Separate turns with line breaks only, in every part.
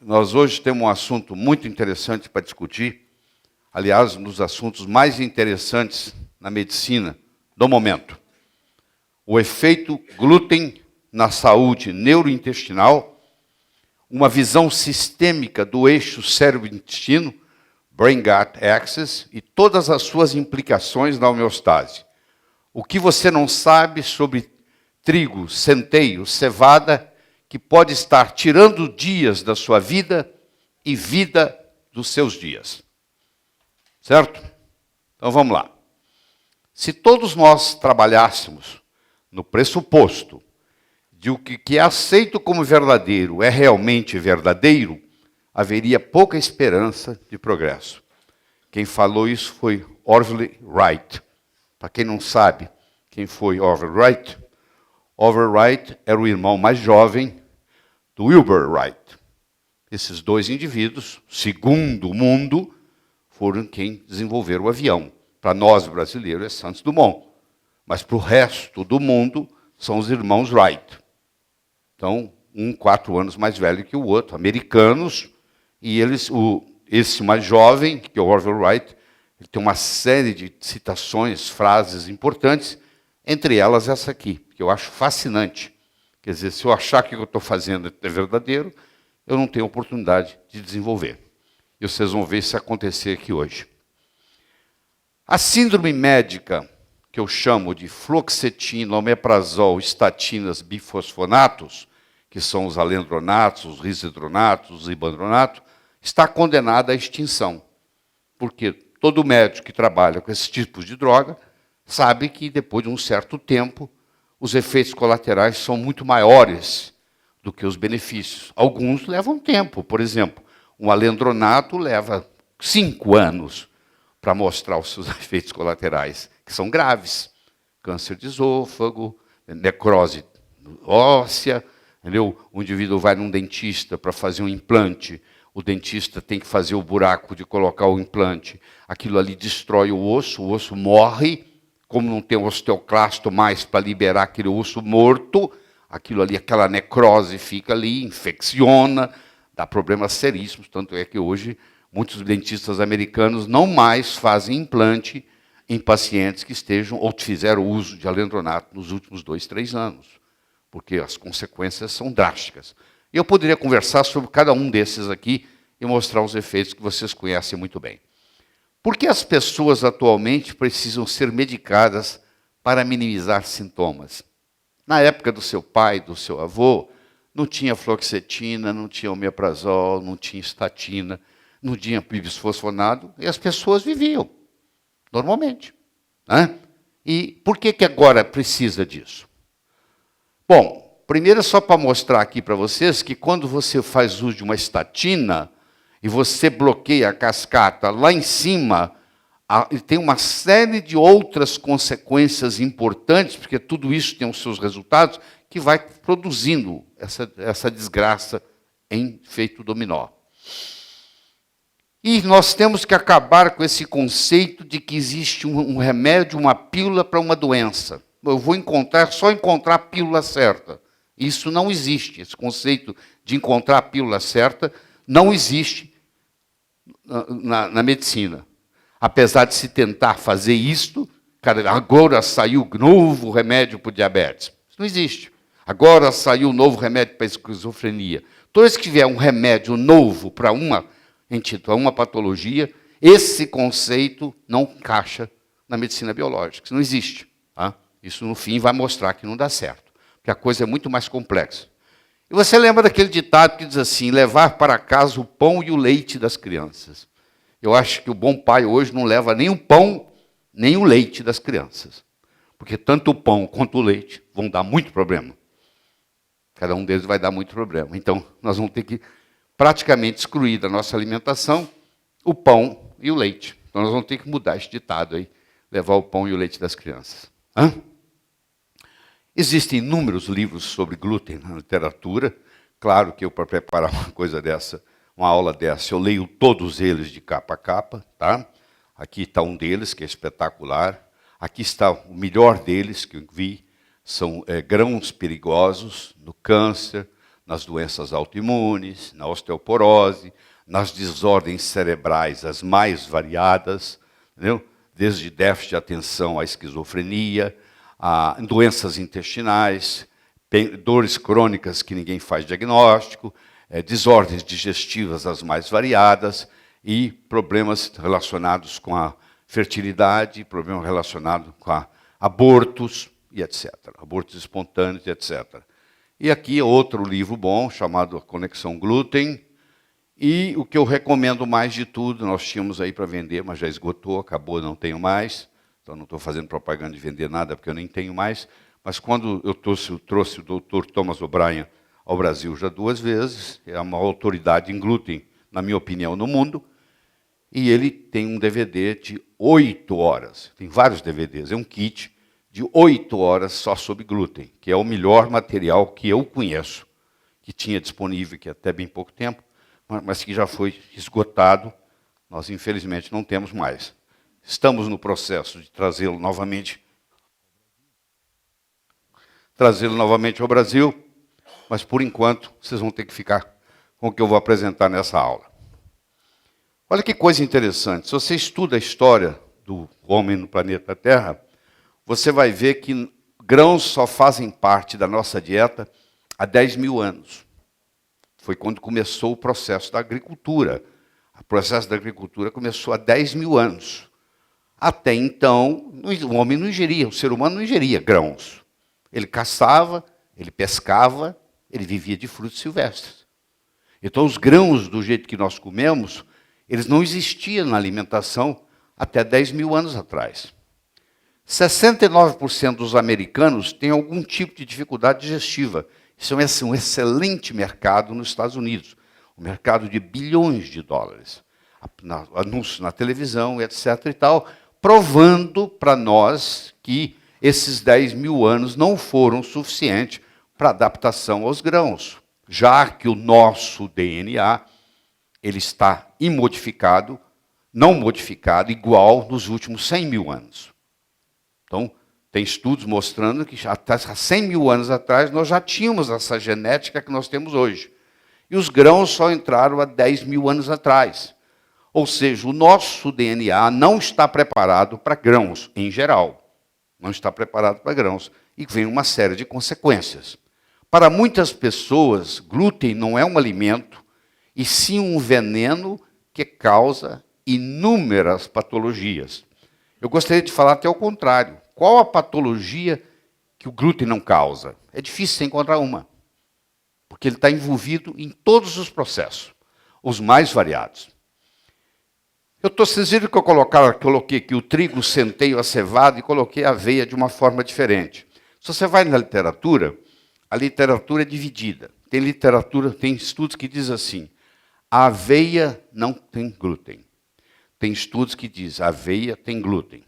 Nós hoje temos um assunto muito interessante para discutir, aliás, um dos assuntos mais interessantes na medicina do momento. O efeito glúten na saúde neurointestinal, uma visão sistêmica do eixo cérebro-intestino, Brain-Gut Axis, e todas as suas implicações na homeostase. O que você não sabe sobre trigo, centeio, cevada, que pode estar tirando dias da sua vida e vida dos seus dias. Certo? Então vamos lá. Se todos nós trabalhássemos no pressuposto de o que é aceito como verdadeiro é realmente verdadeiro, haveria pouca esperança de progresso. Quem falou isso foi Orville Wright. Para quem não sabe quem foi Orville Wright, Orville Wright era o irmão mais jovem do Wilbur Wright. Esses dois indivíduos, segundo o mundo, foram quem desenvolveram o avião. Para nós, brasileiros, é Santos Dumont. Mas para o resto do mundo, são os irmãos Wright. Então, 4 anos mais velho que o outro, americanos, e esse mais jovem, que é o Orville Wright, ele tem uma série de citações, frases importantes, entre elas essa aqui, que eu acho fascinante. Quer dizer, se eu achar que o que eu estou fazendo é verdadeiro, eu não tenho oportunidade de desenvolver. E vocês vão ver isso acontecer aqui hoje. A síndrome médica, que eu chamo de fluoxetina, omeprazol, estatinas, bifosfonatos, que são os alendronatos, os risedronatos, os ibandronatos, está condenada à extinção. Porque todo médico que trabalha com esses tipos de droga sabe que, depois de um certo tempo, os efeitos colaterais são muito maiores do que os benefícios. Alguns levam tempo. Por exemplo, um alendronato leva 5 anos para mostrar os seus efeitos colaterais, que são graves. Câncer de esôfago, necrose óssea, entendeu? O indivíduo vai num dentista para fazer um implante, o dentista tem que fazer o buraco de colocar o implante, aquilo ali destrói o osso morre, como não tem osteoclasto mais para liberar aquele osso morto, aquilo ali, aquela necrose fica ali, infecciona, dá problemas seríssimos, tanto é que hoje muitos dentistas americanos não mais fazem implante em pacientes que estejam ou fizeram uso de alendronato nos últimos 2, 3 anos, porque as consequências são drásticas. Eu poderia conversar sobre cada um desses aqui e mostrar os efeitos que vocês conhecem muito bem. Por que as pessoas atualmente precisam ser medicadas para minimizar sintomas? Na época do seu pai, do seu avô, não tinha fluoxetina, não tinha omeprazol, não tinha estatina, não tinha bisfosfonato, e as pessoas viviam normalmente. Né? E por que agora precisa disso? Bom, primeiro só para mostrar aqui para vocês que quando você faz uso de uma estatina e você bloqueia a cascata lá em cima, tem uma série de outras consequências importantes, porque tudo isso tem os seus resultados, que vai produzindo essa desgraça em efeito dominó. E nós temos que acabar com esse conceito de que existe um remédio, uma pílula para uma doença. Eu vou só encontrar a pílula certa. Isso não existe. Esse conceito de encontrar a pílula certa não existe na medicina. Apesar de se tentar fazer isto, agora saiu novo remédio para o diabetes. Isso não existe. Agora saiu um novo remédio para a esquizofrenia. Toda vez que tiver um remédio novo para uma patologia, esse conceito não encaixa na medicina biológica. Isso não existe. Tá? Isso, no fim, vai mostrar que não dá certo. Porque a coisa é muito mais complexa. E você lembra daquele ditado que diz assim, levar para casa o pão e o leite das crianças. Eu acho que o bom pai hoje não leva nem o pão, nem o leite das crianças. Porque tanto o pão quanto o leite vão dar muito problema. Cada um deles vai dar muito problema. Então, nós vamos ter que praticamente excluir da nossa alimentação o pão e o leite. Então, nós vamos ter que mudar esse ditado aí, levar o pão e o leite das crianças. Hã? Existem inúmeros livros sobre glúten na literatura. Claro que eu, para preparar uma coisa dessa, uma aula dessa, eu leio todos eles de capa a capa. Tá? Aqui está um deles, que é espetacular. Aqui está o melhor deles que eu vi. São grãos perigosos no câncer, nas doenças autoimunes, na osteoporose, nas desordens cerebrais as mais variadas, entendeu? Desde déficit de atenção à esquizofrenia, a doenças intestinais, dores crônicas que ninguém faz diagnóstico, desordens digestivas as mais variadas e problemas relacionados com a fertilidade, problemas relacionados com abortos e etc. Abortos espontâneos e etc. E aqui outro livro bom, chamado Conexão Glúten. E o que eu recomendo mais de tudo, nós tínhamos aí para vender, mas já esgotou, acabou, não tenho mais. Então não estou fazendo propaganda de vender nada, porque eu nem tenho mais. Mas quando eu trouxe o Dr. Thomas O'Brien ao Brasil já 2 vezes, é uma autoridade em glúten, na minha opinião, no mundo, e ele tem um DVD de 8 horas. Tem vários DVDs, é um kit de 8 horas só sobre glúten, que é o melhor material que eu conheço, que tinha disponível aqui até bem pouco tempo, mas que já foi esgotado. Nós, infelizmente, não temos mais. Estamos no processo de trazê-lo novamente ao Brasil, mas, por enquanto, vocês vão ter que ficar com o que eu vou apresentar nessa aula. Olha que coisa interessante. Se você estuda a história do homem no planeta Terra, você vai ver que grãos só fazem parte da nossa dieta há 10 mil anos. Foi quando começou o processo da agricultura. O processo da agricultura começou há 10 mil anos. Até então, o homem não ingeria, o ser humano não ingeria grãos. Ele caçava, ele pescava, ele vivia de frutos silvestres. Então, os grãos, do jeito que nós comemos, eles não existiam na alimentação até 10 mil anos atrás. 69% dos americanos têm algum tipo de dificuldade digestiva. Isso é um excelente mercado nos Estados Unidos, um mercado de bilhões de dólares. Anúncios na televisão, etc. e tal, provando para nós que esses 10 mil anos não foram suficientes para adaptação aos grãos, já que o nosso DNA ele está imodificado, não modificado, igual nos últimos 100 mil anos. Então, tem estudos mostrando que até 100 mil anos atrás nós já tínhamos essa genética que nós temos hoje. E os grãos só entraram há 10 mil anos atrás. Ou seja, o nosso DNA não está preparado para grãos, em geral. Não está preparado para grãos. E vem uma série de consequências. Para muitas pessoas, glúten não é um alimento, e sim um veneno que causa inúmeras patologias. Eu gostaria de falar até o contrário. Qual a patologia que o glúten não causa? É difícil você encontrar uma, porque ele está envolvido em todos os processos, os mais variados. Vocês viram que eu coloquei aqui o trigo, o centeio, a cevada e coloquei a aveia de uma forma diferente. Se você vai na literatura, a literatura é dividida. Tem estudos que dizem assim, a aveia não tem glúten. Tem estudos que dizem, a aveia tem glúten.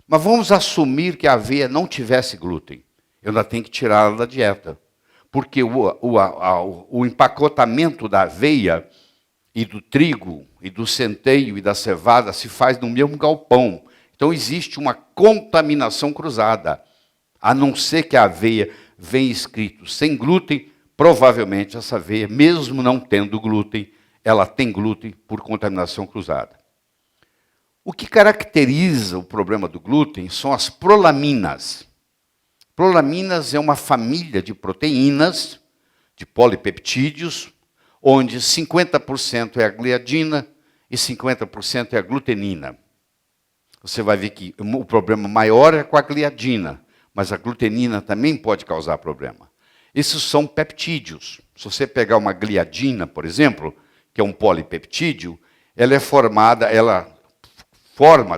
Mas vamos assumir que a aveia não tivesse glúten. Eu ainda tenho que tirá-la da dieta. Porque o empacotamento da aveia e do trigo, e do centeio e da cevada se faz no mesmo galpão. Então existe uma contaminação cruzada. A não ser que a aveia venha escrito sem glúten, provavelmente essa aveia, mesmo não tendo glúten, ela tem glúten por contaminação cruzada. O que caracteriza o problema do glúten são as prolaminas. Prolaminas é uma família de proteínas, de polipeptídeos, onde 50% é a gliadina e 50% é a glutenina. Você vai ver que o problema maior é com a gliadina, mas a glutenina também pode causar problema. Esses são peptídeos. Se você pegar uma gliadina, por exemplo, que é um polipeptídeo, ela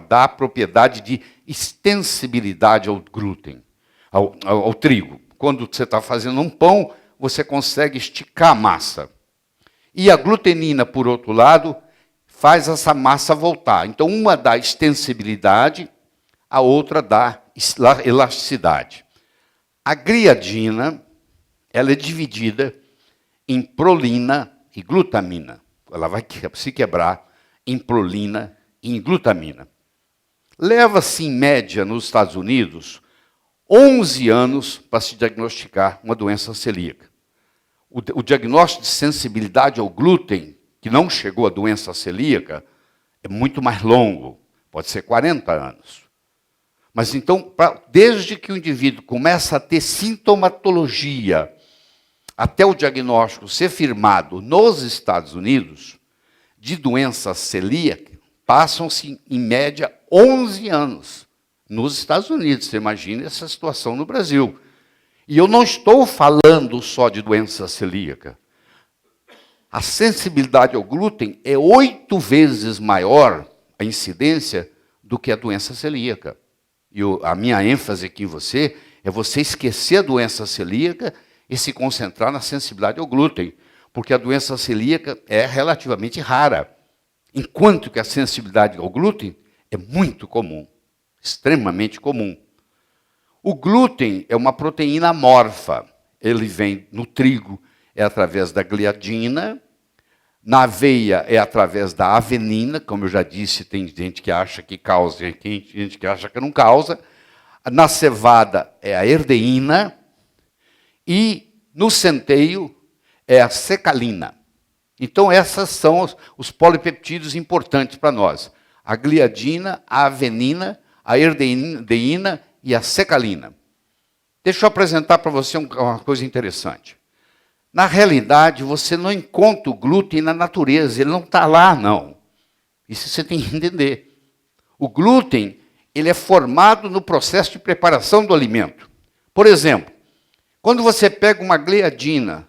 dá a propriedade de extensibilidade ao glúten, ao trigo. Quando você está fazendo um pão, você consegue esticar a massa. E a glutenina, por outro lado, faz essa massa voltar. Então, uma dá extensibilidade, a outra dá elasticidade. A gliadina, ela é dividida em prolina e glutamina. Ela vai se quebrar em prolina e em glutamina. Leva-se, em média, nos Estados Unidos, 11 anos para se diagnosticar uma doença celíaca. o diagnóstico de sensibilidade ao glúten, que não chegou à doença celíaca, é muito mais longo, pode ser 40 anos. Mas então, desde que o indivíduo começa a ter sintomatologia, até o diagnóstico ser firmado nos Estados Unidos, de doença celíaca, passam-se, em média, 11 anos. Nos Estados Unidos, você imagina essa situação no Brasil. E eu não estou falando só de doença celíaca. A sensibilidade ao glúten é 8 vezes maior, a incidência, do que a doença celíaca. E a minha ênfase aqui em você é você esquecer a doença celíaca e se concentrar na sensibilidade ao glúten, porque a doença celíaca é relativamente rara, enquanto que a sensibilidade ao glúten é muito comum, extremamente comum. O glúten é uma proteína amorfa, ele vem no trigo, é através da gliadina, na aveia é através da avenina, como eu já disse, tem gente que acha que causa, tem gente que acha que não causa. Na cevada é a erdeína e no centeio é a secalina. Então essas são os polipeptídeos importantes para nós. A gliadina, a avenina, a erdeína e a secalina. Deixa eu apresentar para você uma coisa interessante. Na realidade, você não encontra o glúten na natureza, ele não está lá, não. Isso você tem que entender. O glúten, ele é formado no processo de preparação do alimento. Por exemplo, quando você pega uma gliadina,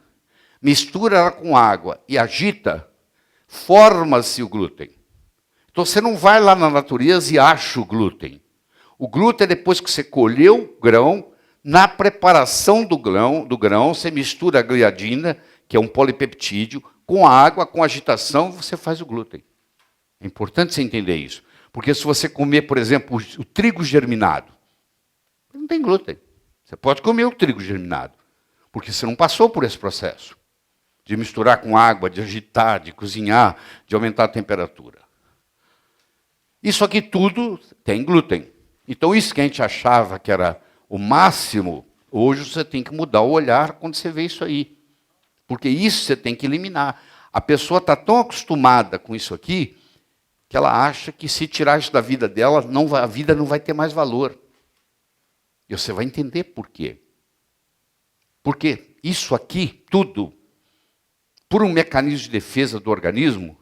mistura ela com água e agita, forma-se o glúten. Então você não vai lá na natureza e acha o glúten. O glúten é depois que você colheu o grão. Na preparação do grão, você mistura a gliadina, que é um polipeptídeo, com a água, com agitação, você faz o glúten. É importante você entender isso. Porque se você comer, por exemplo, o trigo germinado, não tem glúten. Você pode comer o trigo germinado, porque você não passou por esse processo de misturar com água, de agitar, de cozinhar, de aumentar a temperatura. Isso aqui tudo tem glúten. Então isso que a gente achava que era o máximo, hoje você tem que mudar o olhar quando você vê isso aí. Porque isso você tem que eliminar. A pessoa está tão acostumada com isso aqui, que ela acha que se tirar isso da vida dela, a vida não vai ter mais valor. E você vai entender por quê. Porque isso aqui, tudo, por um mecanismo de defesa do organismo,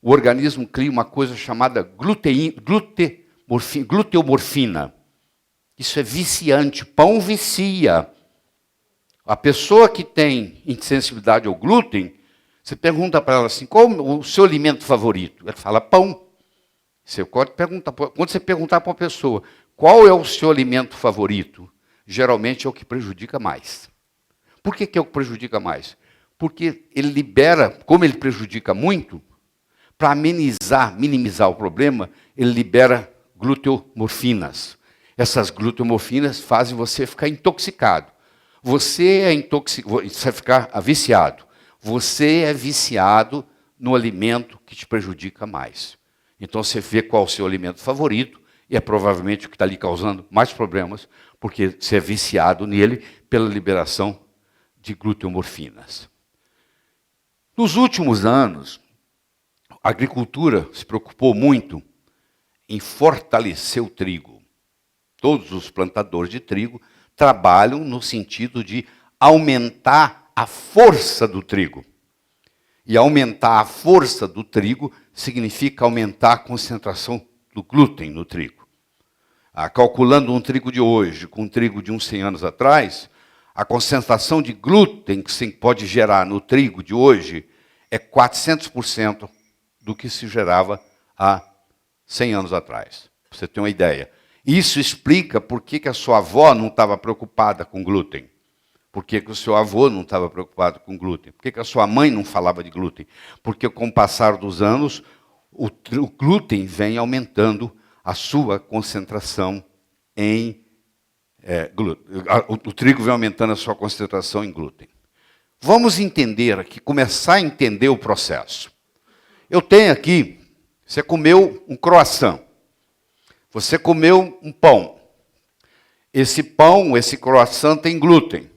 o organismo cria uma coisa chamada gluteomorfina. Isso é viciante. Pão vicia. A pessoa que tem insensibilidade ao glúten, você pergunta para ela assim, qual o seu alimento favorito? Ela fala pão. Você pode perguntar, quando você perguntar para uma pessoa, qual é o seu alimento favorito? Geralmente é o que prejudica mais. Por que é o que prejudica mais? Porque ele libera, como ele prejudica muito, para minimizar o problema, ele libera gluteomorfinas. Essas gluteomorfinas fazem você ficar intoxicado. Você vai ficar viciado. Você é viciado no alimento que te prejudica mais. Então você vê qual é o seu alimento favorito, e é provavelmente o que está lhe causando mais problemas, porque você é viciado nele pela liberação de gluteomorfinas. Nos últimos anos, a agricultura se preocupou muito em fortalecer o trigo. Todos os plantadores de trigo trabalham no sentido de aumentar a força do trigo. E aumentar a força do trigo significa aumentar a concentração do glúten no trigo. Calculando um trigo de hoje com um trigo de uns 100 anos atrás, a concentração de glúten que se pode gerar no trigo de hoje é 400% do que se gerava há 100 anos atrás. Para você ter uma ideia. Isso explica por que a sua avó não estava preocupada com glúten. Por que o seu avô não estava preocupado com glúten? Por que a sua mãe não falava de glúten? Porque com o passar dos anos, o glúten vem aumentando a sua concentração em glúten. O trigo vem aumentando a sua concentração em glúten. Vamos entender aqui, começar a entender o processo. Eu tenho aqui, você comeu um croissant. Você comeu um pão. Esse pão, esse croissant tem glúten.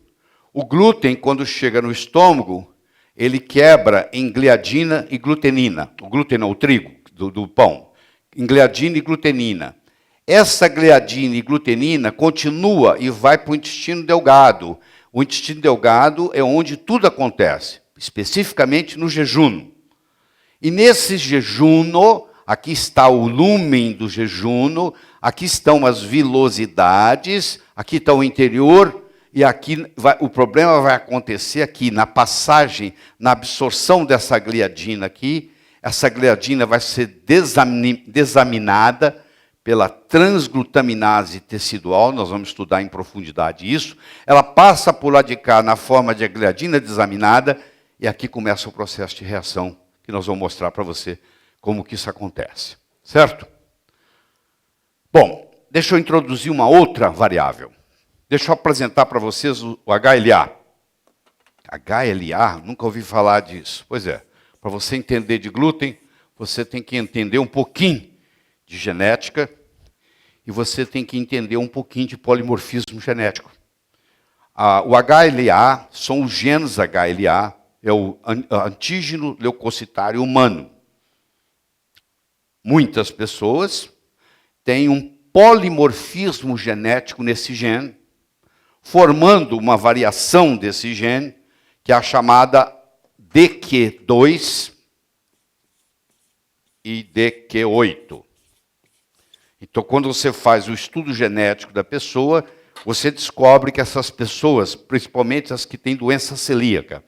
O glúten, quando chega no estômago, ele quebra em gliadina e glutenina. O glúten não, o trigo do pão. Em gliadina e glutenina. Essa gliadina e glutenina continua e vai para o intestino delgado. O intestino delgado é onde tudo acontece, especificamente no jejum. E nesse jejum, aqui está o lumen do jejum, aqui estão as vilosidades, aqui está o interior, e aqui o problema vai acontecer aqui, na passagem, na absorção dessa gliadina aqui. Essa gliadina vai ser desaminada pela transglutaminase tecidual, nós vamos estudar em profundidade isso. Ela passa por lá de cá na forma de gliadina desaminada, e aqui começa o processo de reação, que nós vamos mostrar para você como que isso acontece. Certo? Bom, deixa eu introduzir uma outra variável. Deixa eu apresentar para vocês o HLA. HLA? Nunca ouvi falar disso. Pois é, para você entender de glúten, você tem que entender um pouquinho de genética e você tem que entender um pouquinho de polimorfismo genético. O HLA são os genes HLA, é o antígeno leucocitário humano. Muitas pessoas têm um polimorfismo genético nesse gene, formando uma variação desse gene, que é a chamada DQ2 e DQ8. Então, quando você faz o estudo genético da pessoa, você descobre que essas pessoas, principalmente as que têm doença celíaca,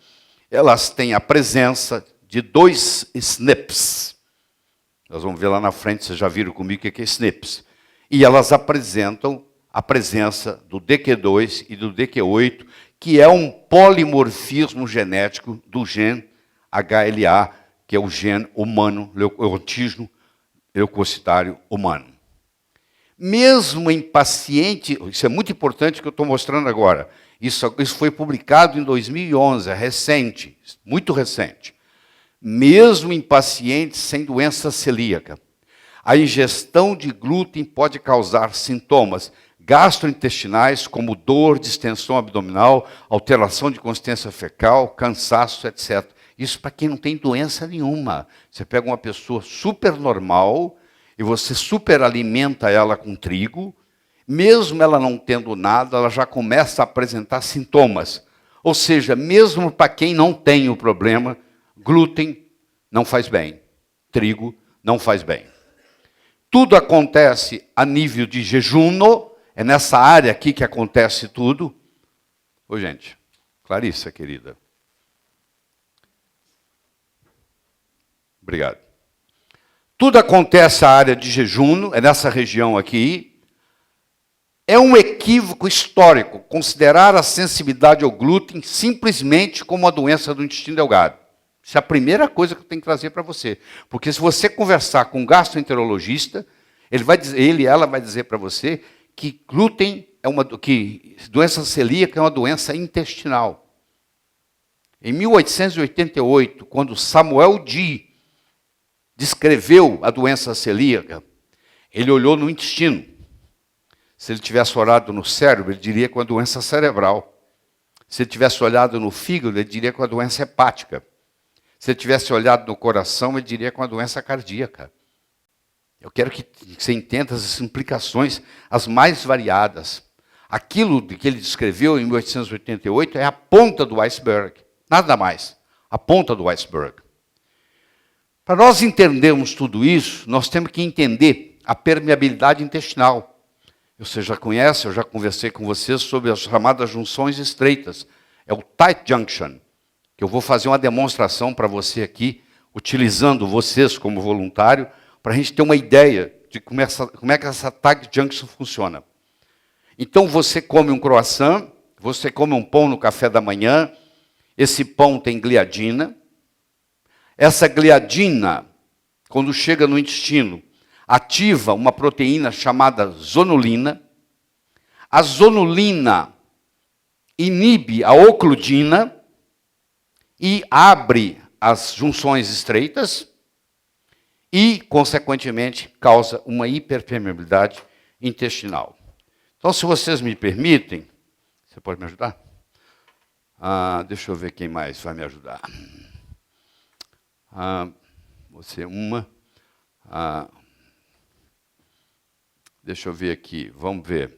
elas têm a presença de 2 SNPs. Nós vamos ver lá na frente, vocês já viram comigo o que é SNPs. E elas apresentam a presença do DQ2 e do DQ8, que é um polimorfismo genético do gene HLA, que é o gene humano, o antígeno leucocitário humano. Mesmo em paciente, isso é muito importante que eu estou mostrando agora, isso foi publicado em 2011, é recente, muito recente. Mesmo em pacientes sem doença celíaca, a ingestão de glúten pode causar sintomas gastrointestinais, como dor, distensão abdominal, alteração de consistência fecal, cansaço, etc. Isso para quem não tem doença nenhuma. Você pega uma pessoa super normal e você superalimenta ela com trigo, mesmo ela não tendo nada, ela já começa a apresentar sintomas. Ou seja, mesmo para quem não tem o problema, glúten não faz bem, trigo não faz bem. Tudo acontece a nível de jejum, é nessa área aqui que acontece tudo. Ô, gente, Clarissa, querida. Obrigado. Tudo acontece na área de jejum, é nessa região aqui. É um equívoco histórico considerar a sensibilidade ao glúten simplesmente como uma doença do intestino delgado. Isso é a primeira coisa que eu tenho que trazer para você. Porque se você conversar com um gastroenterologista, ela vai dizer para você que glúten que doença celíaca é uma doença intestinal. Em 1888, quando Samuel Dee descreveu a doença celíaca, ele olhou no intestino. Se ele tivesse olhado no cérebro, ele diria que é uma doença cerebral. Se ele tivesse olhado no fígado, ele diria que é uma doença hepática. Se ele tivesse olhado no coração, ele diria que é uma doença cardíaca. Eu quero que você entenda as implicações, as mais variadas. Aquilo que ele descreveu em 1888 é a ponta do iceberg, nada mais, a ponta do iceberg. Para nós entendermos tudo isso, nós temos que entender a permeabilidade intestinal. Você já conhece, eu já conversei com vocês sobre as chamadas junções estreitas. É o tight junction, que eu vou fazer uma demonstração para você aqui, utilizando vocês como voluntário, para a gente ter uma ideia de como é que essa tight junction funciona. Então você come um croissant, você come um pão no café da manhã, esse pão tem gliadina. Essa gliadina, quando chega no intestino, ativa uma proteína chamada zonulina. A zonulina inibe a ocludina e abre as junções estreitas e, consequentemente, causa uma hiperpermeabilidade intestinal. Então, se vocês me permitem, você pode me ajudar? Deixa eu ver quem mais vai me ajudar. Você uma. Deixa eu ver aqui, vamos ver.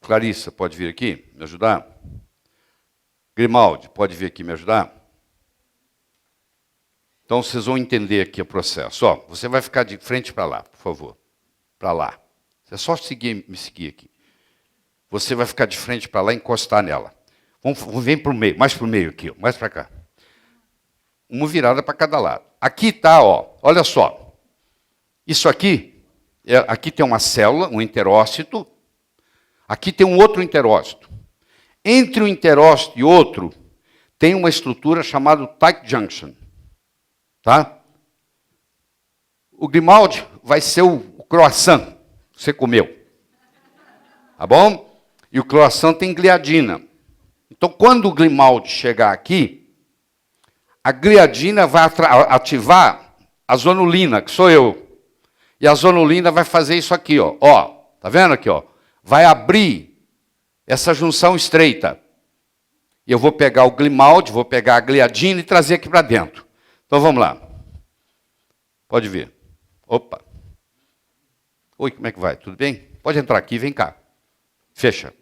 Clarissa, pode vir aqui me ajudar? Grimaldi, pode vir aqui me ajudar? Então, vocês vão entender aqui o processo. Ó, você vai ficar de frente para lá, por favor. Para lá. É só me seguir aqui. Você vai ficar de frente para lá e encostar nela. Vem para o meio, mais para o meio aqui, mais para cá. Uma virada para cada lado. Aqui está, ó, olha só. Isso aqui, aqui tem uma célula, um enterócito. Aqui tem um outro enterócito. Entre um enterócito e outro, tem uma estrutura chamada tight junction. Tá? O Grimaldi vai ser o croissant que você comeu. Tá bom? E o croissant tem gliadina. Então, quando o Grimaldi chegar aqui, a gliadina vai ativar a zonulina, que sou eu. E a zonulina vai fazer isso aqui, ó. Ó, tá vendo aqui, ó? Vai abrir essa junção estreita. E eu vou pegar o Grimaldi, vou pegar a gliadina e trazer aqui para dentro. Então, vamos lá. Pode vir. Opa. Oi, como é que vai? Tudo bem? Pode entrar aqui, vem cá. Fecha.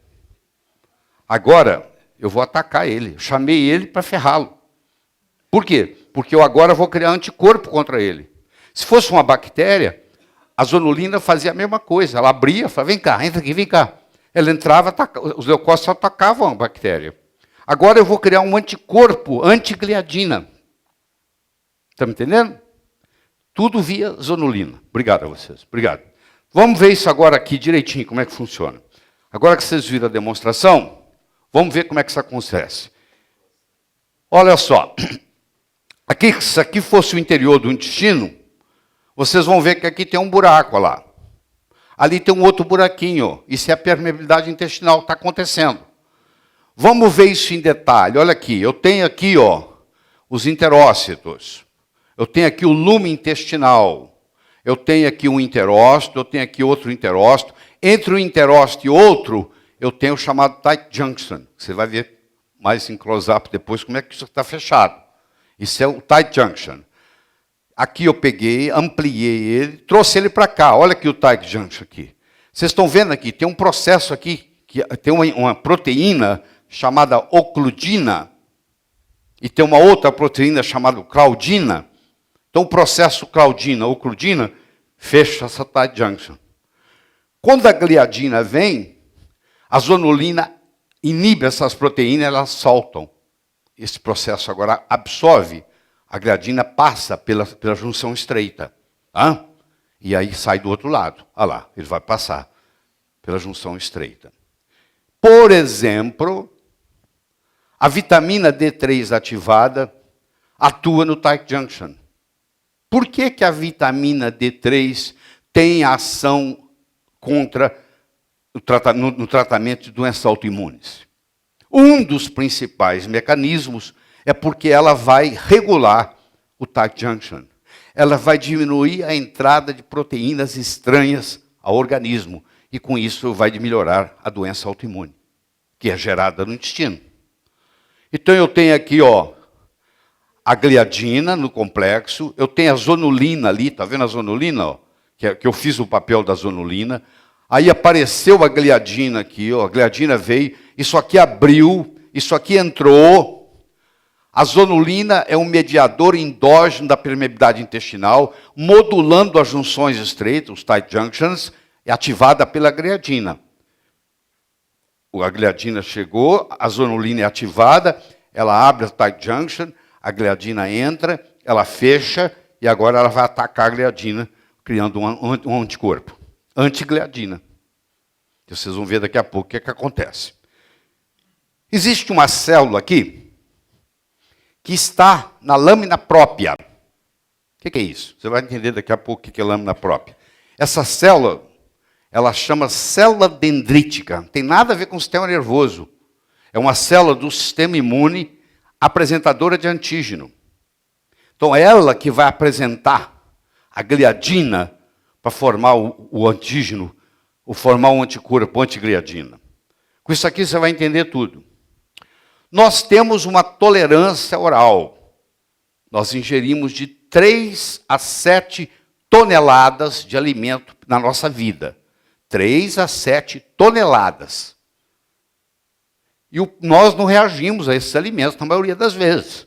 Agora, eu vou atacar ele. Eu chamei ele para ferrá-lo. Por quê? Porque eu agora vou criar anticorpo contra ele. Se fosse uma bactéria, a zonulina fazia a mesma coisa. Ela abria, falava, vem cá, entra aqui, vem cá. Ela entrava, os leucócitos atacavam a bactéria. Agora eu vou criar um anticorpo antigliadina. Está me entendendo? Tudo via zonulina. Obrigado a vocês. Obrigado. Vamos ver isso agora aqui direitinho, como é que funciona. Agora que vocês viram a demonstração, vamos ver como é que isso acontece. Olha só. Aqui, se aqui fosse o interior do intestino, vocês vão ver que aqui tem um buraco lá. Ali tem um outro buraquinho. Isso é a permeabilidade intestinal que está acontecendo. Vamos ver isso em detalhe. Olha aqui, eu tenho aqui, ó, os enterócitos. Eu tenho aqui o lume intestinal. Eu tenho aqui um enterócito, eu tenho aqui outro enterócito. Entre um enterócito e outro, eu tenho o chamado tight junction. Você vai ver mais em close-up depois como é que isso está fechado. Isso é o tight junction. Aqui eu peguei, ampliei ele, trouxe ele para cá. Olha aqui o tight junction aqui. Vocês estão vendo aqui, tem um processo aqui, que tem uma proteína chamada ocludina, e tem uma outra proteína chamada claudina. Então, o processo claudina-ocludina fecha essa tight junction. Quando a gliadina vem, a zonulina inibe essas proteínas, elas soltam. Esse processo agora absorve, a gliadina passa pela junção estreita. Tá? E aí sai do outro lado. Olha lá, ele vai passar pela junção estreita. Por exemplo, a vitamina D3 ativada atua no tight junction. Por que que a vitamina D3 tem ação contra no tratamento de doenças autoimunes? Um dos principais mecanismos é porque ela vai regular o tight junction. Ela vai diminuir a entrada de proteínas estranhas ao organismo e com isso vai melhorar a doença autoimune, que é gerada no intestino. Então eu tenho aqui, ó, a gliadina no complexo, eu tenho a zonulina ali, tá vendo a zonulina, ó? Que eu fiz o papel da zonulina. Aí apareceu a gliadina aqui, ó, a gliadina veio, isso aqui abriu, isso aqui entrou. A zonulina é um mediador endógeno da permeabilidade intestinal, modulando as junções estreitas, os tight junctions, é ativada pela gliadina. A gliadina chegou, a zonulina é ativada, ela abre a tight junction, a gliadina entra, ela fecha, e agora ela vai atacar a gliadina, criando um anticorpo. Antigliadina. Vocês vão ver daqui a pouco o que é que acontece. Existe uma célula aqui que está na lâmina própria. O que é isso? Você vai entender daqui a pouco o que é lâmina própria. Essa célula, ela chama célula dendrítica. Não tem nada a ver com o sistema nervoso. É uma célula do sistema imune apresentadora de antígeno. Então, é ela que vai apresentar a gliadina para formar o antígeno, ou formar um anticorpo antigliadina. Com isso aqui você vai entender tudo. Nós temos uma tolerância oral. Nós ingerimos de 3 a 7 toneladas de alimento na nossa vida. 3 a 7 toneladas. E nós não reagimos a esses alimentos na maioria das vezes.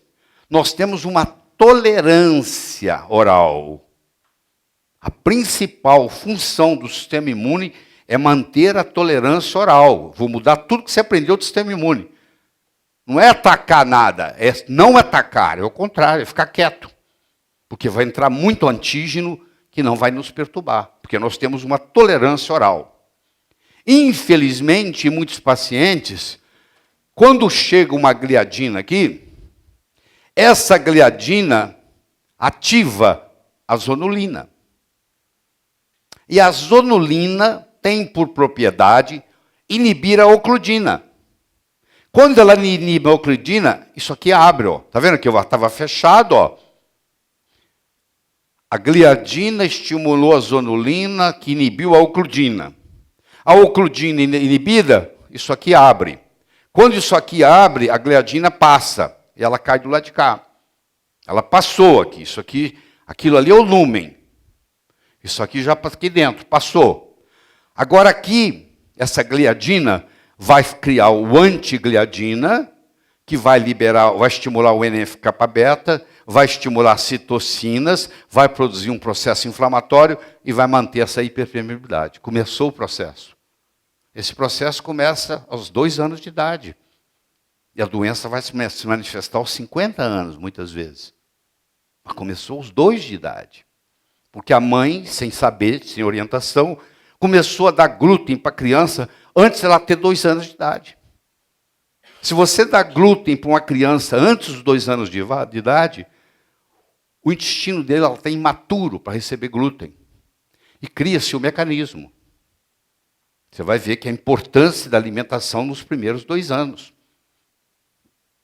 Nós temos uma tolerância oral. A principal função do sistema imune é manter a tolerância oral. Vou mudar tudo que você aprendeu do sistema imune. Não é atacar nada, é não atacar, é o contrário, é ficar quieto. Porque vai entrar muito antígeno que não vai nos perturbar, porque nós temos uma tolerância oral. Infelizmente, em muitos pacientes, quando chega uma gliadina aqui, essa gliadina ativa a zonulina. E a zonulina tem por propriedade inibir a ocludina. Quando ela inibe a ocludina, isso aqui abre, ó. Tá vendo que eu estava fechado, ó? A gliadina estimulou a zonulina, que inibiu a ocludina. A ocludina inibida, isso aqui abre. Quando isso aqui abre, a gliadina passa e ela cai do lado de cá. Ela passou aqui, isso aqui, aquilo ali é o lúmen. Isso aqui já aqui dentro, passou. Agora aqui, essa gliadina vai criar o antigliadina, que vai liberar, vai estimular o NF-kappa-beta, vai estimular citocinas, vai produzir um processo inflamatório e vai manter essa hiperpermeabilidade. Começou o processo. Esse processo começa aos 2 anos de idade. E a doença vai se manifestar aos 50 anos, muitas vezes. Mas começou aos 2 de idade. Porque a mãe, sem saber, sem orientação, começou a dar glúten para a criança antes dela ter 2 anos de idade. Se você dá glúten para uma criança antes dos 2 anos de idade, o intestino dele está imaturo para receber glúten. E cria-se o mecanismo. Você vai ver que a importância da alimentação nos primeiros 2 anos.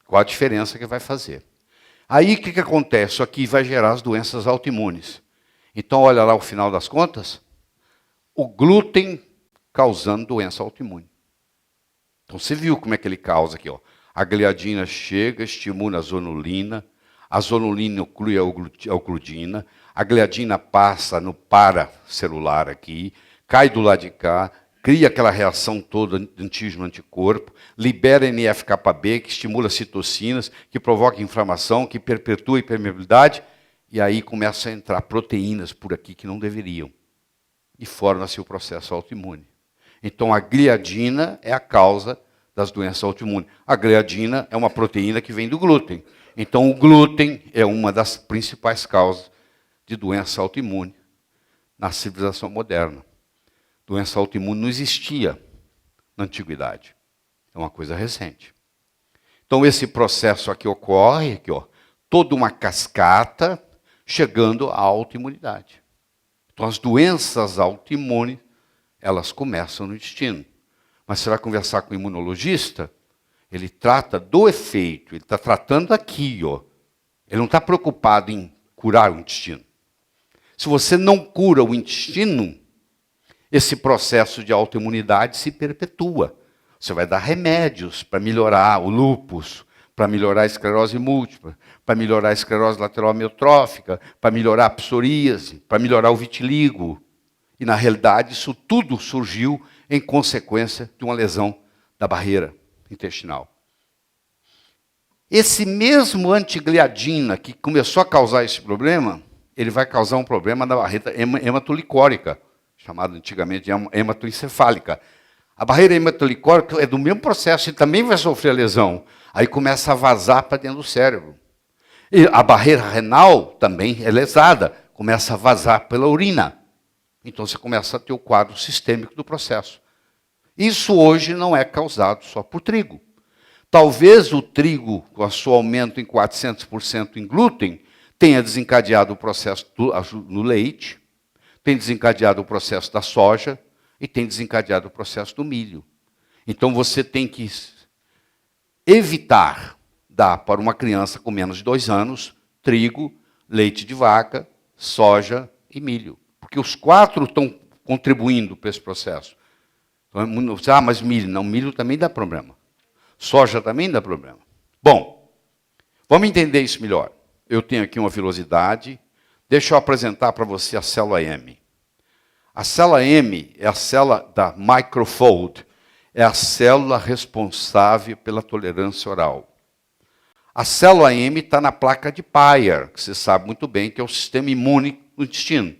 Qual a diferença que vai fazer? Aí o que acontece? Isso aqui vai gerar as doenças autoimunes. Então, olha lá o final das contas, o glúten causando doença autoimune. Então, você viu como é que ele causa aqui, ó. A gliadina chega, estimula a zonulina oclui a ocludina, a gliadina passa no paracelular aqui, cai do lado de cá, cria aquela reação toda de antígeno-anticorpo, libera NF-κB, que estimula citocinas, que provoca inflamação, que perpetua a hipermeabilidade, e aí começam a entrar proteínas por aqui que não deveriam. E forma-se o processo autoimune. Então, a gliadina é a causa das doenças autoimunes. A gliadina é uma proteína que vem do glúten. Então, o glúten é uma das principais causas de doença autoimune na civilização moderna. Doença autoimune não existia na antiguidade. É uma coisa recente. Então, esse processo aqui ocorre, aqui, ó, toda uma cascata chegando à autoimunidade. Então, as doenças autoimunes, elas começam no intestino. Mas você vai conversar com o imunologista, ele trata do efeito, ele está tratando aqui, ó. Ele não está preocupado em curar o intestino. Se você não cura o intestino, esse processo de autoimunidade se perpetua. Você vai dar remédios para melhorar o lúpus, para melhorar a esclerose múltipla, para melhorar a esclerose lateral amiotrófica, para melhorar a psoríase, para melhorar o vitiligo. E, na realidade, isso tudo surgiu em consequência de uma lesão da barreira intestinal. Esse mesmo antigliadina que começou a causar esse problema, ele vai causar um problema na barreira hematolicórica, chamada antigamente de hematoencefálica. A barreira hematolicórica é do mesmo processo, ele também vai sofrer a lesão. Aí começa a vazar para dentro do cérebro. E a barreira renal também é lesada, começa a vazar pela urina. Então você começa a ter o quadro sistêmico do processo. Isso hoje não é causado só por trigo. Talvez o trigo, com o seu aumento em 400% em glúten, tenha desencadeado o processo no leite, tem desencadeado o processo da soja e tem desencadeado o processo do milho. Então você tem que evitar dar para uma criança com menos de 2 anos trigo, leite de vaca, soja e milho. Porque os 4 estão contribuindo para esse processo. Então, mas milho, não, milho também dá problema. Soja também dá problema. Bom, vamos entender isso melhor. Eu tenho aqui uma vilosidade. Deixa eu apresentar para você a célula M. A célula M é a célula da microfold, é a célula responsável pela tolerância oral. A célula M está na placa de Peyer, que você sabe muito bem que é o sistema imune do intestino.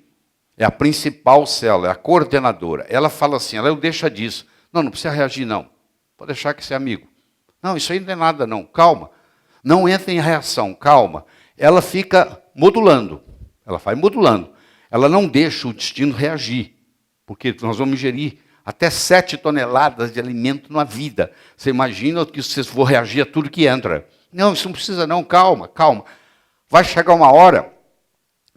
É a principal célula, é a coordenadora. Ela fala assim, ela deixa disso. Não precisa reagir não. Pode deixar que você é amigo. Não, isso aí não é nada não, calma. Não entra em reação, calma. Ela fica modulando, ela vai modulando. Ela não deixa o intestino reagir, porque nós vamos ingerir até 7 toneladas de alimento na vida. Você imagina que vocês vão reagir a tudo que entra. Não, isso não precisa não, calma, calma. Vai chegar uma hora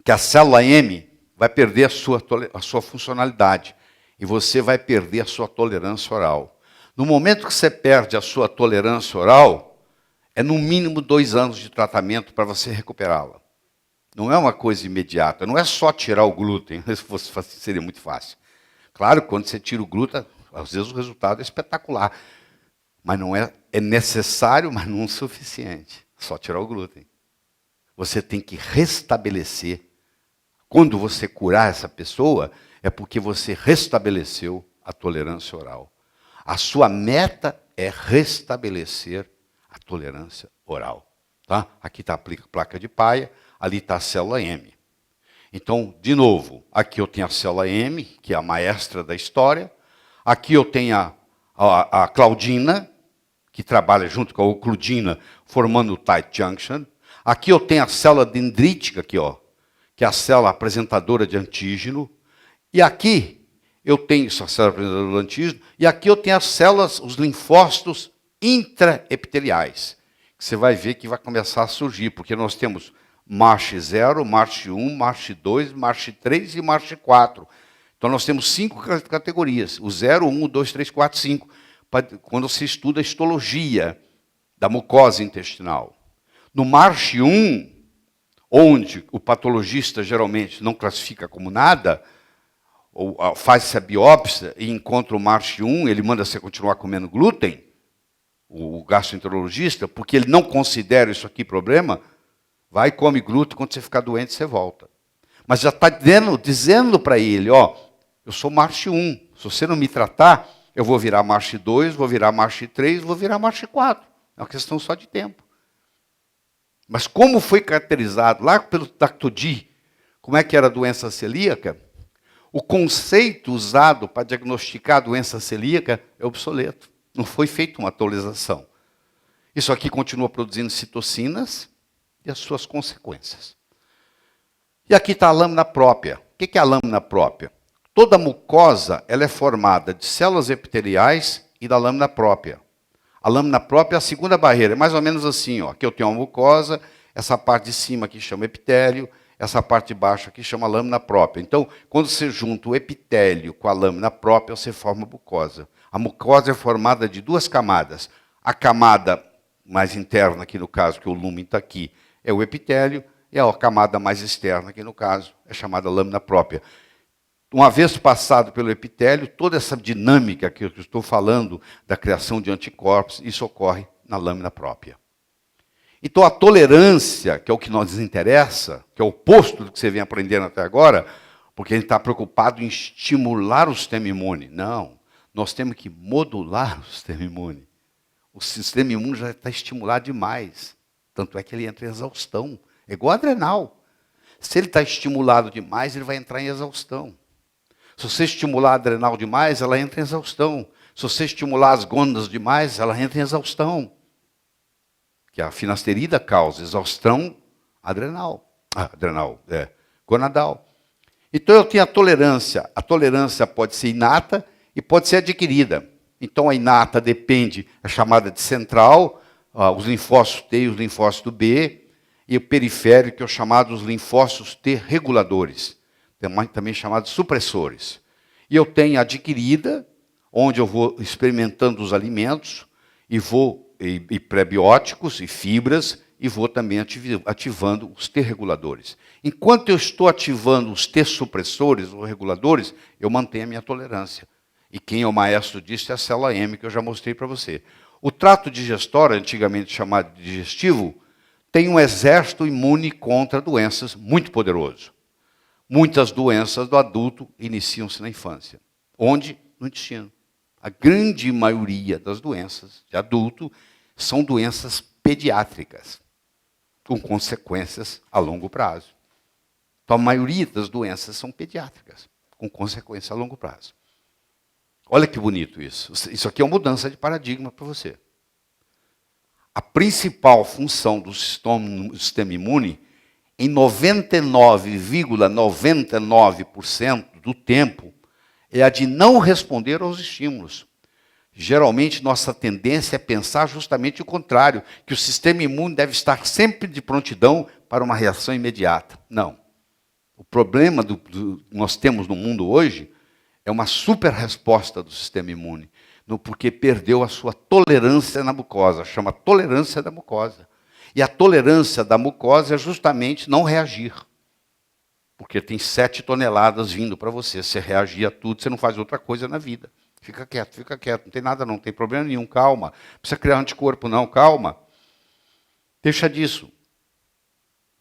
que a célula M vai perder a sua funcionalidade e você vai perder a sua tolerância oral. No momento que você perde a sua tolerância oral, é no mínimo 2 anos de tratamento para você recuperá-la. Não é uma coisa imediata, não é só tirar o glúten, se fosse seria muito fácil. Claro, quando você tira o glúten, às vezes o resultado é espetacular. Mas não é necessário, mas não é suficiente. Só tirar o glúten. Você tem que restabelecer. Quando você curar essa pessoa, é porque você restabeleceu a tolerância oral. A sua meta é restabelecer a tolerância oral. Tá? Aqui está a placa de Peyer, ali está a célula M. Então, de novo, aqui eu tenho a célula M, que é a maestra da história. Aqui eu tenho a Claudina, que trabalha junto com a ocludina, formando o tight junction. Aqui eu tenho a célula dendrítica, aqui, ó, que é a célula apresentadora de antígeno. E aqui eu tenho essa célula apresentadora de antígeno. E aqui eu tenho as células, os linfócitos intraepiteliais, que você vai ver que vai começar a surgir, porque nós temos March 0, March 1, March 2, March 3 e March 4. Então nós temos 5 categorias, o 0, 1, 2, 3, 4, 5, quando se estuda a histologia da mucosa intestinal. No March 1, onde o patologista geralmente não classifica como nada, ou faz a biópsia e encontra o March 1, ele manda você continuar comendo glúten, o gastroenterologista, porque ele não considera isso aqui problema. Vai e come glúten, quando você ficar doente, você volta. Mas já está dizendo para ele, ó, eu sou March 1, se você não me tratar, eu vou virar March 2, vou virar March 3, vou virar March 4. É uma questão só de tempo. Mas como foi caracterizado lá pelo Dr. como é que era a doença celíaca, o conceito usado para diagnosticar a doença celíaca é obsoleto. Não foi feita uma atualização. Isso aqui continua produzindo citocinas, e as suas consequências. E aqui está a lâmina própria. O que é a lâmina própria? Toda mucosa ela é formada de células epiteliais e da lâmina própria. A lâmina própria é a segunda barreira, é mais ou menos assim. Ó. Aqui eu tenho uma mucosa, essa parte de cima aqui chama epitélio, essa parte de baixo aqui chama lâmina própria. Então, quando você junta o epitélio com a lâmina própria, você forma a mucosa. A mucosa é formada de 2 camadas. A camada mais interna, aqui no caso, que o lúmen está aqui, é o epitélio, e a camada mais externa, que no caso é chamada lâmina própria. Uma vez passado pelo epitélio, toda essa dinâmica que eu estou falando, da criação de anticorpos, isso ocorre na lâmina própria. Então a tolerância, que é o que nos interessa, que é o oposto do que você vem aprendendo até agora, porque a gente está preocupado em estimular o sistema imune. Não, nós temos que modular o sistema imune. O sistema imune já está estimulado demais. Tanto é que ele entra em exaustão. É igual adrenal. Se ele está estimulado demais, ele vai entrar em exaustão. Se você estimular a adrenal demais, ela entra em exaustão. Se você estimular as gônadas demais, ela entra em exaustão. Que a finasterida causa exaustão gonadal. Então eu tenho a tolerância. A tolerância pode ser inata e pode ser adquirida. Então a inata depende, é chamada de central, os linfócitos T e os linfócitos B, e o periférico, que é o chamado os linfócitos T reguladores, também chamados supressores. E eu tenho a adquirida, onde eu vou experimentando os alimentos, e prebióticos e fibras, e vou também ativando os T reguladores. Enquanto eu estou ativando os T supressores ou reguladores, eu mantenho a minha tolerância. E quem é o maestro disso é a célula M, que eu já mostrei para você. O trato digestório, antigamente chamado de digestivo, tem um exército imune contra doenças muito poderoso. Muitas doenças do adulto iniciam-se na infância. Onde? No intestino. A grande maioria das doenças de adulto são doenças pediátricas, com consequências a longo prazo. Então, a maioria das doenças são pediátricas, com consequência a longo prazo. Olha que bonito isso. Isso aqui é uma mudança de paradigma para você. A principal função do sistema imune, em 99,99% do tempo, é a de não responder aos estímulos. Geralmente, nossa tendência é pensar justamente o contrário, que o sistema imune deve estar sempre de prontidão para uma reação imediata. Não. O problema que nós temos no mundo hoje é uma super resposta do sistema imune, porque perdeu a sua tolerância na mucosa, chama tolerância da mucosa. E a tolerância da mucosa é justamente não reagir. Porque tem 7 toneladas vindo para você. Você reagir a tudo, você não faz outra coisa na vida. Fica quieto, não tem nada, não tem problema nenhum, calma. Não precisa criar anticorpo, não, calma. Deixa disso.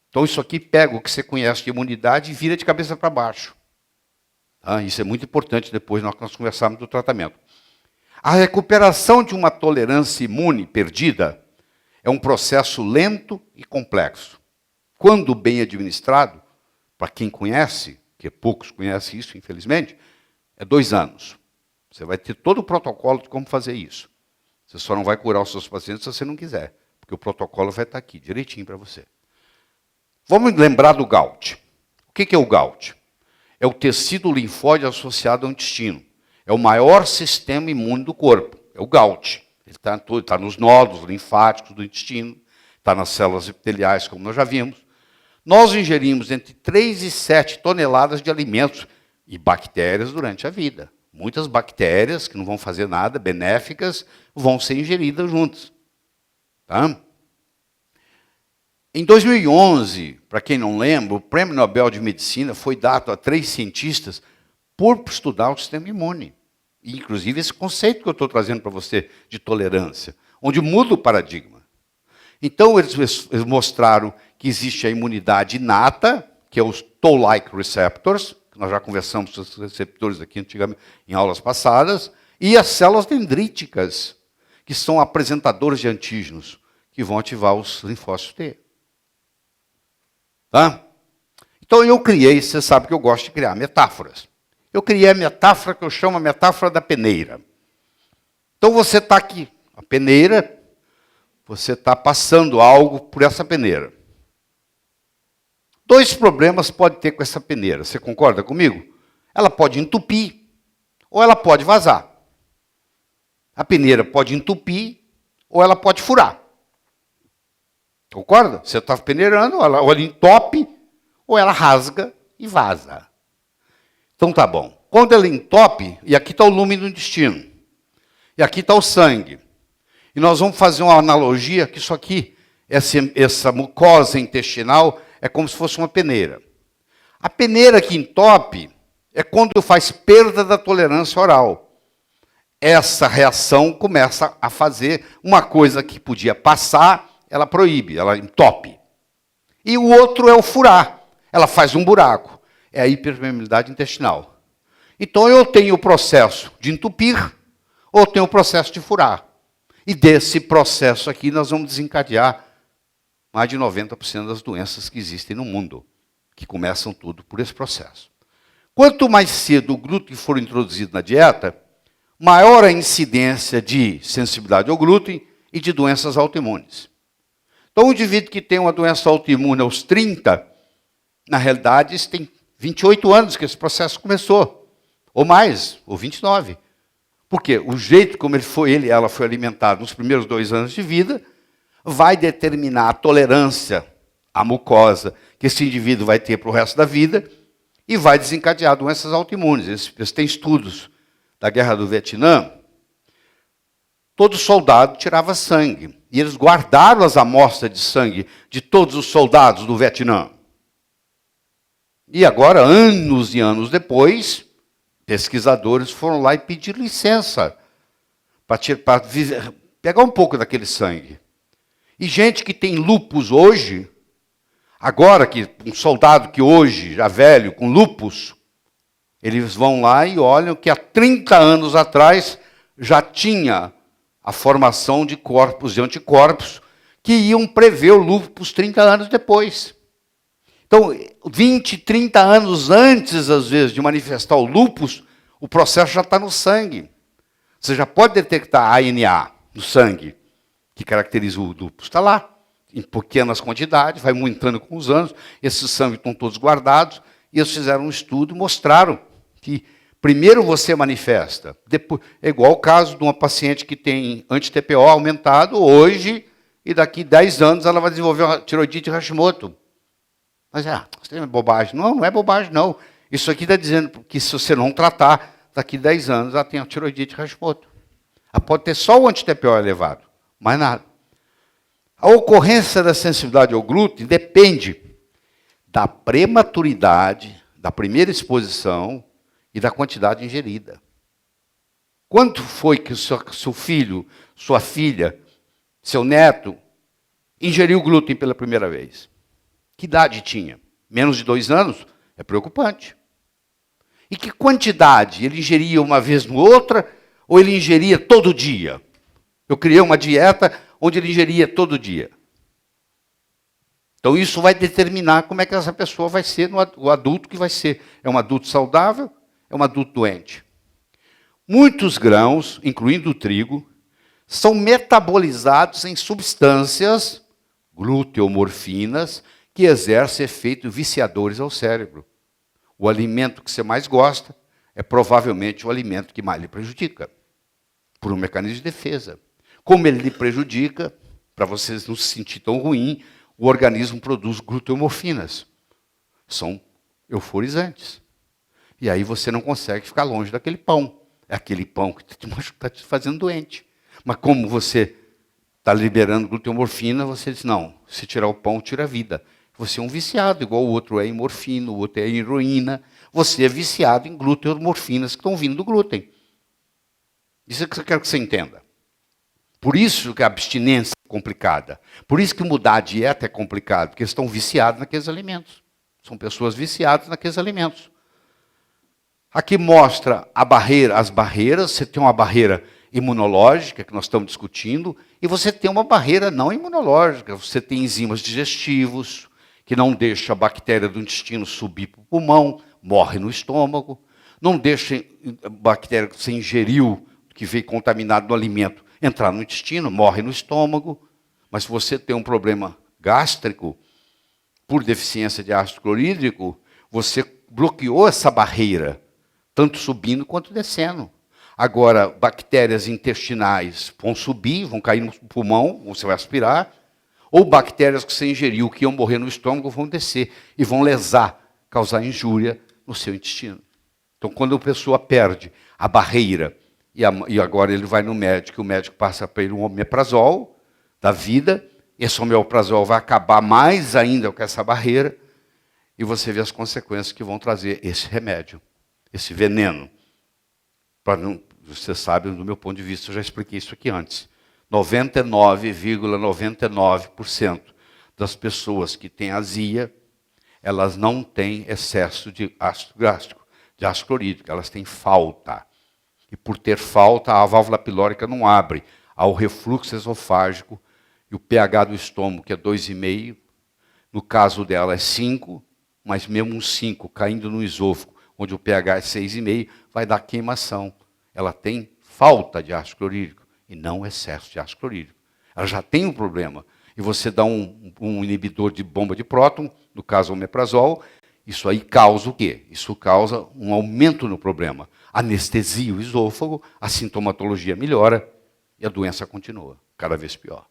Então isso aqui pega o que você conhece de imunidade e vira de cabeça para baixo. Isso é muito importante depois nós conversarmos do tratamento. A recuperação de uma tolerância imune perdida é um processo lento e complexo. Quando bem administrado, para quem conhece, que poucos conhecem isso, infelizmente, é 2 anos. Você vai ter todo o protocolo de como fazer isso. Você só não vai curar os seus pacientes se você não quiser, porque o protocolo vai estar aqui, direitinho para você. Vamos lembrar do GALT. O que é o GALT? É o tecido linfóide associado ao intestino. É o maior sistema imune do corpo. É o GALT. Ele está nos nódulos linfáticos do intestino, está nas células epiteliais, como nós já vimos. Nós ingerimos entre 3 e 7 toneladas de alimentos e bactérias durante a vida. Muitas bactérias, que não vão fazer nada, benéficas, vão ser ingeridas juntas. Tá? Em 2011, para quem não lembra, o Prêmio Nobel de Medicina foi dado a 3 cientistas por estudar o sistema imune. E, inclusive, esse conceito que eu estou trazendo para você de tolerância, onde muda o paradigma. Então, eles mostraram que existe a imunidade inata, que é os Toll-like receptors, que nós já conversamos sobre os receptores aqui antigamente, em aulas passadas, e as células dendríticas, que são apresentadores de antígenos, que vão ativar os linfócitos T. Tá? Então, eu criei, você sabe que eu gosto de criar metáforas. Eu criei a metáfora que eu chamo a metáfora da peneira. Então, você está aqui, a peneira, você está passando algo por essa peneira. 2 problemas pode ter com essa peneira. Você concorda comigo? Ela pode entupir ou ela pode vazar. A peneira pode entupir ou ela pode furar. Concorda? Você está peneirando, ou ela entope ou ela rasga e vaza. Então tá bom. Quando ela entope, e aqui está o lume do intestino, e aqui está o sangue. E nós vamos fazer uma analogia que isso aqui, essa mucosa intestinal, é como se fosse uma peneira. A peneira que entope é quando faz perda da tolerância oral. Essa reação começa a fazer uma coisa que podia passar, ela proíbe, ela entope. E o outro é o furar. Ela faz um buraco. É a hiperpermeabilidade intestinal. Então eu tenho o processo de entupir ou tenho o processo de furar. E desse processo aqui nós vamos desencadear mais de 90% das doenças que existem no mundo, que começam tudo por esse processo. Quanto mais cedo o glúten for introduzido na dieta, maior a incidência de sensibilidade ao glúten e de doenças autoimunes. Então, o indivíduo que tem uma doença autoimune aos 30, na realidade, isso tem 28 anos que esse processo começou, ou mais, ou 29. Porque o jeito como ela foi alimentada nos primeiros 2 anos de vida vai determinar a tolerância à mucosa que esse indivíduo vai ter para o resto da vida e vai desencadear doenças autoimunes. Eles têm estudos da Guerra do Vietnã. Todo soldado tirava sangue. E eles guardaram as amostras de sangue de todos os soldados do Vietnã. E agora, anos e anos depois, pesquisadores foram lá e pediram licença para pegar um pouco daquele sangue. E gente que tem lúpus hoje, agora que um soldado que hoje, já velho, com lúpus, eles vão lá e olham que há 30 anos atrás já tinha a formação de corpos e anticorpos que iam prever o lúpus 30 anos depois. Então, 20, 30 anos antes, às vezes, de manifestar o lúpus, o processo já está no sangue. Você já pode detectar ANA no sangue, que caracteriza o lúpus. Está lá, em pequenas quantidades, vai aumentando com os anos. Esses sangue estão todos guardados. E eles fizeram um estudo e mostraram que primeiro você manifesta. Depois, é igual o caso de uma paciente que tem anti-TPO aumentado hoje, e daqui 10 anos ela vai desenvolver uma tiroidite Hashimoto. Mas isso é bobagem. Não, não é bobagem, não. Isso aqui está dizendo que se você não tratar, daqui 10 anos ela tem a tiroidite Hashimoto. Ela pode ter só o anti-TPO elevado, mais nada. A ocorrência da sensibilidade ao glúten depende da prematuridade, da primeira exposição e da quantidade ingerida. Quanto foi que o seu filho, sua filha, seu neto ingeriu glúten pela primeira vez? Que idade tinha? Menos de 2 anos? É preocupante. E que quantidade? Ele ingeria uma vez no outra ou ele ingeria todo dia? Eu criei uma dieta onde ele ingeria todo dia. Então isso vai determinar como é que essa pessoa vai ser, o adulto que vai ser. É um adulto saudável? É um adulto doente? Muitos grãos, incluindo o trigo, são metabolizados em substâncias gluteomorfinas que exercem efeitos viciadores ao cérebro. O alimento que você mais gosta é provavelmente o alimento que mais lhe prejudica, por um mecanismo de defesa. Como ele lhe prejudica, para vocês não se sentir tão ruim, o organismo produz gluteomorfinas. São euforizantes. E aí você não consegue ficar longe daquele pão. É aquele pão que está te fazendo doente. Mas como você está liberando gluteomorfina, você diz, não, se tirar o pão, tira a vida. Você é um viciado, igual o outro é em morfina, o outro é em heroína. Você é viciado em gluteomorfinas que estão vindo do glúten. Isso é que eu quero que você entenda. Por isso que a abstinência é complicada. Por isso que mudar a dieta é complicado, porque eles estão viciados naqueles alimentos. São pessoas viciadas naqueles alimentos. Aqui mostra as barreiras. Você tem uma barreira imunológica, que nós estamos discutindo, e você tem uma barreira não imunológica. Você tem enzimas digestivos, que não deixa a bactéria do intestino subir para o pulmão, morre no estômago. Não deixa a bactéria que você ingeriu, que veio contaminado no alimento, entrar no intestino, morre no estômago. Mas se você tem um problema gástrico, por deficiência de ácido clorídrico, você bloqueou essa barreira, tanto subindo quanto descendo. Agora, bactérias intestinais vão subir, vão cair no pulmão, você vai aspirar, ou bactérias que você ingeriu, que iam morrer no estômago, vão descer e vão lesar, causar injúria no seu intestino. Então, quando a pessoa perde a barreira, e agora ele vai no médico, o médico passa para ele um omeprazol da vida, esse omeprazol vai acabar mais ainda com essa barreira, e você vê as consequências que vão trazer esse remédio, esse veneno. Você sabe, do meu ponto de vista, eu já expliquei isso aqui antes. 99,99% das pessoas que têm azia, elas não têm excesso de ácido gástrico, de ácido clorídrico, elas têm falta. E por ter falta, a válvula pilórica não abre. Há o refluxo esofágico e o pH do estômago, que é 2,5. No caso dela é 5, mas mesmo um 5 caindo no esôfago, onde o pH é 6,5, vai dar queimação. Ela tem falta de ácido clorídrico e não excesso de ácido clorídrico. Ela já tem um problema. E você dá um inibidor de bomba de próton, no caso o omeprazol, isso aí causa o quê? Isso causa um aumento no problema. Anestesia o esôfago, a sintomatologia melhora e a doença continua, cada vez pior.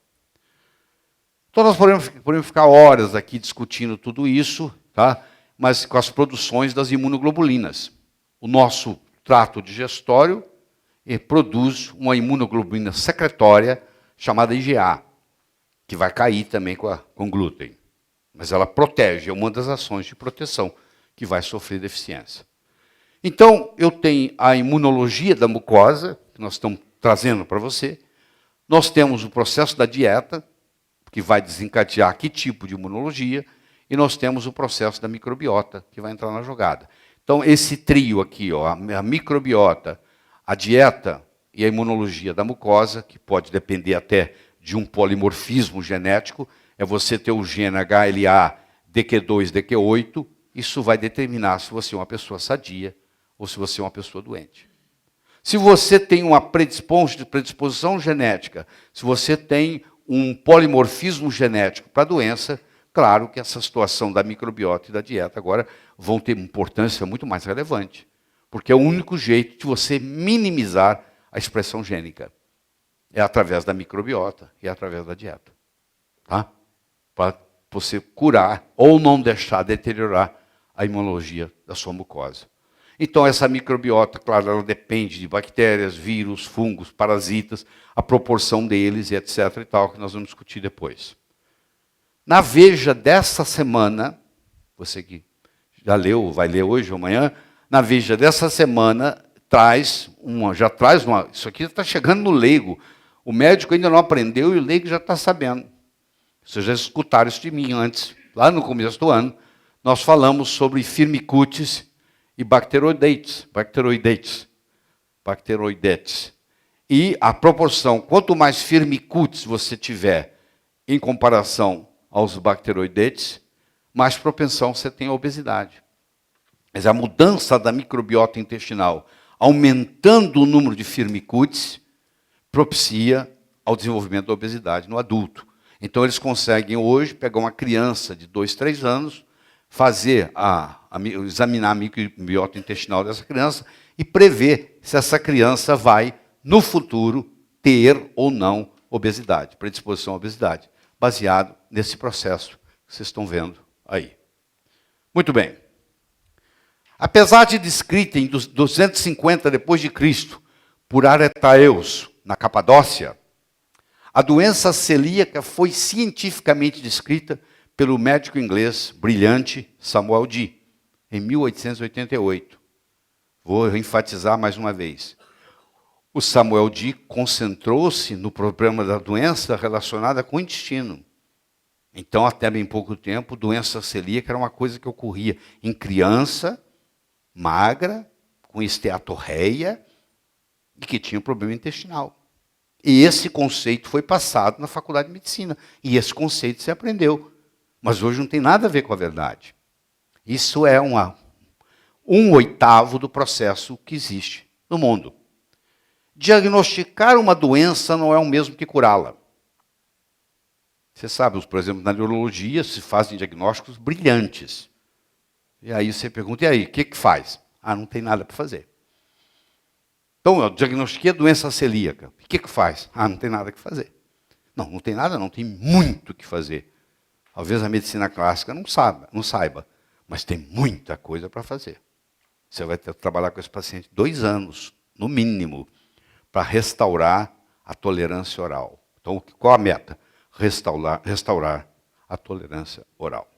Então nós podemos ficar horas aqui discutindo tudo isso, tá? Mas com as produções das imunoglobulinas. O nosso trato digestório produz uma imunoglobulina secretória chamada IgA, que vai cair também com glúten. Mas ela protege, é uma das ações de proteção que vai sofrer deficiência. Então, eu tenho a imunologia da mucosa, que nós estamos trazendo para você, Nós temos o processo da dieta, que vai desencadear que tipo de imunologia, e nós temos o processo da microbiota, que vai entrar na jogada. Então, esse trio aqui, ó, a microbiota, a dieta e a imunologia da mucosa, que pode depender até de um polimorfismo genético, é você ter o gene HLA, DQ2, DQ8, isso vai determinar se você é uma pessoa sadia ou se você é uma pessoa doente. Se você tem uma predisposição genética, se você tem um polimorfismo genético para a doença, claro que essa situação da microbiota e da dieta agora vão ter importância muito mais relevante, porque é o único jeito de você minimizar a expressão gênica. É através da microbiota e através da dieta. Tá? Para você curar ou não deixar deteriorar a imunologia da sua mucosa. Então, essa microbiota, claro, ela depende de bactérias, vírus, fungos, parasitas, a proporção deles e etc. e tal, que nós vamos discutir depois. Na Veja dessa semana, você que já leu, vai ler hoje ou amanhã, na Veja dessa semana, isso aqui está chegando no leigo. O médico ainda não aprendeu e o leigo já está sabendo. Vocês já escutaram isso de mim antes, lá no começo do ano, nós falamos sobre firmicutes e bacteroidetes. E a proporção, quanto mais firmicutes você tiver em comparação aos bacteroidetes, mais propensão você tem à obesidade. Mas a mudança da microbiota intestinal, aumentando o número de firmicutes, propicia ao desenvolvimento da obesidade no adulto. Então, eles conseguem hoje pegar uma criança de 2, 3 anos, examinar a microbiota intestinal dessa criança e prever se essa criança vai, no futuro, ter ou não obesidade, predisposição à obesidade, baseado nesse processo que vocês estão vendo aí. Muito bem. Apesar de descrita em 250 depois de Cristo por Aretaeus, na Capadócia, a doença celíaca foi cientificamente descrita pelo médico inglês brilhante Samuel Dee, em 1888. Vou enfatizar mais uma vez. O Samuel Dee concentrou-se no problema da doença relacionada com o intestino. Então, até bem pouco tempo, doença celíaca era uma coisa que ocorria em criança, magra, com esteatorreia, e que tinha um problema intestinal. E esse conceito foi passado na faculdade de medicina. E esse conceito se aprendeu. Mas hoje não tem nada a ver com a verdade. Isso é 1/8 do processo que existe no mundo. Diagnosticar uma doença não é o mesmo que curá-la. Você sabe, por exemplo, na neurologia se fazem diagnósticos brilhantes. E aí você pergunta, e aí, o que faz? Ah, não tem nada para fazer. Então, eu diagnostiquei a doença celíaca. O que faz? Ah, não tem nada que fazer. Não, não tem nada, não, tem muito o que fazer. Talvez a medicina clássica não saiba, mas tem muita coisa para fazer. Você vai ter que trabalhar com esse paciente 2 anos, no mínimo, para restaurar a tolerância oral. Então, qual a meta? Restaurar a tolerância oral.